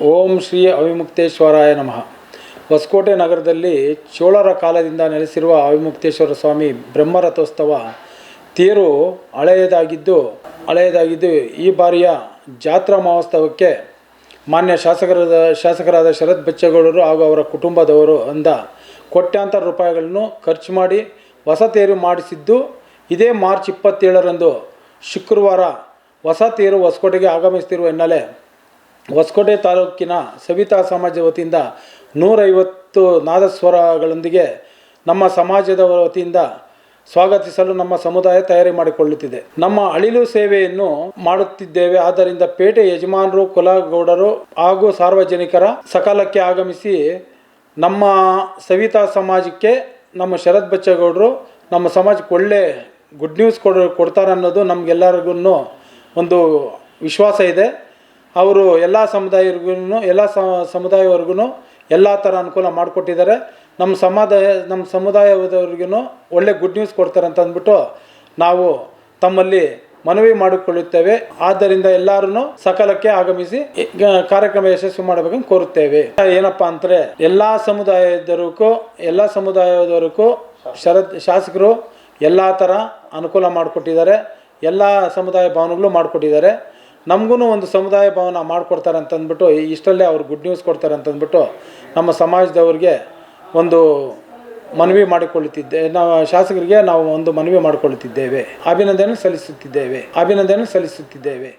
ಓಂ ಶ್ರೀ ಅವಿಮುಕ್ತೇಶ್ವರಾಯ ನಮಃ. ಹೊಸಕೋಟೆ ನಗರದಲ್ಲಿ ಚೋಳರ ಕಾಲದಿಂದ ನೆಲೆಸಿರುವ ಅವಿಮುಕ್ತೇಶ್ವರ ಸ್ವಾಮಿ ಬ್ರಹ್ಮರಥೋತ್ಸವ ತೇರು ಹಳೆಯದಾಗಿದ್ದು ಈ ಬಾರಿಯ ಜಾತ್ರಾ ಮಹೋತ್ಸವಕ್ಕೆ ಮಾನ್ಯ ಶಾಸಕರಾದ ಶರತ್ ಬಚ್ಚೇಗೌಡರು ಹಾಗೂ ಅವರ ಕುಟುಂಬದವರು ಕೋಟ್ಯಾಂತರ ರೂಪಾಯಿಗಳನ್ನು ಖರ್ಚು ಮಾಡಿ ಹೊಸ ತೇರು ಮಾಡಿಸಿದ್ದು. ಇದೇ ಮಾರ್ಚ್ 27ರಂದು ಶುಕ್ರವಾರ ಹೊಸ ತೇರು ಹೊಸಕೋಟೆಗೆ ಆಗಮಿಸುತ್ತಿರುವ ಹಿನ್ನೆಲೆ ಹೊಸಕೋಟೆ ತಾಲೂಕಿನ ಸವಿತಾ ಸಮಾಜ ವತಿಯಿಂದ 150 ನಾದಸ್ವರಗಳೊಂದಿಗೆ ನಮ್ಮ ಸಮಾಜದ ವತಿಯಿಂದ ಸ್ವಾಗತಿಸಲು ನಮ್ಮ ಸಮುದಾಯ ತಯಾರಿ ಮಾಡಿಕೊಳ್ಳುತ್ತಿದೆ. ನಮ್ಮ ಅಳಿಲು ಸೇವೆಯನ್ನು ಮಾಡುತ್ತಿದ್ದೇವೆ. ಆದ್ದರಿಂದ ಪೇಟೆ ಯಜಮಾನರು, ಕುಲಗೌಡರು ಹಾಗೂ ಸಾರ್ವಜನಿಕರ ಸಕಾಲಕ್ಕೆ ಆಗಮಿಸಿ ನಮ್ಮ ಸವಿತಾ ಸಮಾಜಕ್ಕೆ ನಮ್ಮ ಶರತ್ ಬಚ್ಚೇಗೌಡರು ನಮ್ಮ ಸಮಾಜಕ್ಕೆ ಒಳ್ಳೆ ಗುಡ್ ನ್ಯೂಸ್ ಕೊಡ್ತಾರೆ ಅನ್ನೋದು ನಮಗೆಲ್ಲರಿಗೂ ಒಂದು ವಿಶ್ವಾಸ ಇದೆ. ಅವರು ಎಲ್ಲ ಸಮುದಾಯವರ್ಗೂ ಎಲ್ಲ ಥರ ಅನುಕೂಲ ಮಾಡಿಕೊಟ್ಟಿದ್ದಾರೆ. ನಮ್ಮ ಸಮುದಾಯದವ್ರಿಗೂ ಒಳ್ಳೆ ಗುಡ್ ನ್ಯೂಸ್ ಕೊಡ್ತಾರೆ ಅಂತ ಅಂದ್ಬಿಟ್ಟು ನಾವು ತಮ್ಮಲ್ಲಿ ಮನವಿ ಮಾಡಿಕೊಳ್ಳುತ್ತೇವೆ. ಆದ್ದರಿಂದ ಎಲ್ಲರೂ ಸಕಾಲಕ್ಕೆ ಆಗಮಿಸಿ ಕಾರ್ಯಕ್ರಮ ಯಶಸ್ವಿ ಮಾಡಬೇಕಂತ ಕೋರುತ್ತೇವೆ. ಏನಪ್ಪ ಅಂದರೆ ಎಲ್ಲ ಸಮುದಾಯದವರಿಗೂ ಶಾಸಕರು ಎಲ್ಲ ಥರ ಅನುಕೂಲ ಮಾಡಿಕೊಟ್ಟಿದ್ದಾರೆ. ಎಲ್ಲ ಸಮುದಾಯ ಭವನಗಳು ಮಾಡಿಕೊಟ್ಟಿದ್ದಾರೆ. ನಮಗೂ ಒಂದು ಸಮುದಾಯ ಭವನ ಮಾಡಿಕೊಡ್ತಾರೆ ಅಂತಂದ್ಬಿಟ್ಟು ಇಷ್ಟಲ್ಲೇ ಅವ್ರು ಗುಡ್ ನ್ಯೂಸ್ ಕೊಡ್ತಾರೆ ಅಂತಂದ್ಬಿಟ್ಟು ನಮ್ಮ ಸಮಾಜದವ್ರಿಗೆ ಒಂದು ಮನವಿ ಶಾಸಕರಿಗೆ ನಾವು ಒಂದು ಮನವಿ ಮಾಡಿಕೊಳ್ಳುತ್ತಿದ್ದೇವೆ. ಅಭಿನಂದನೆ ಸಲ್ಲಿಸುತ್ತಿದ್ದೇವೆ.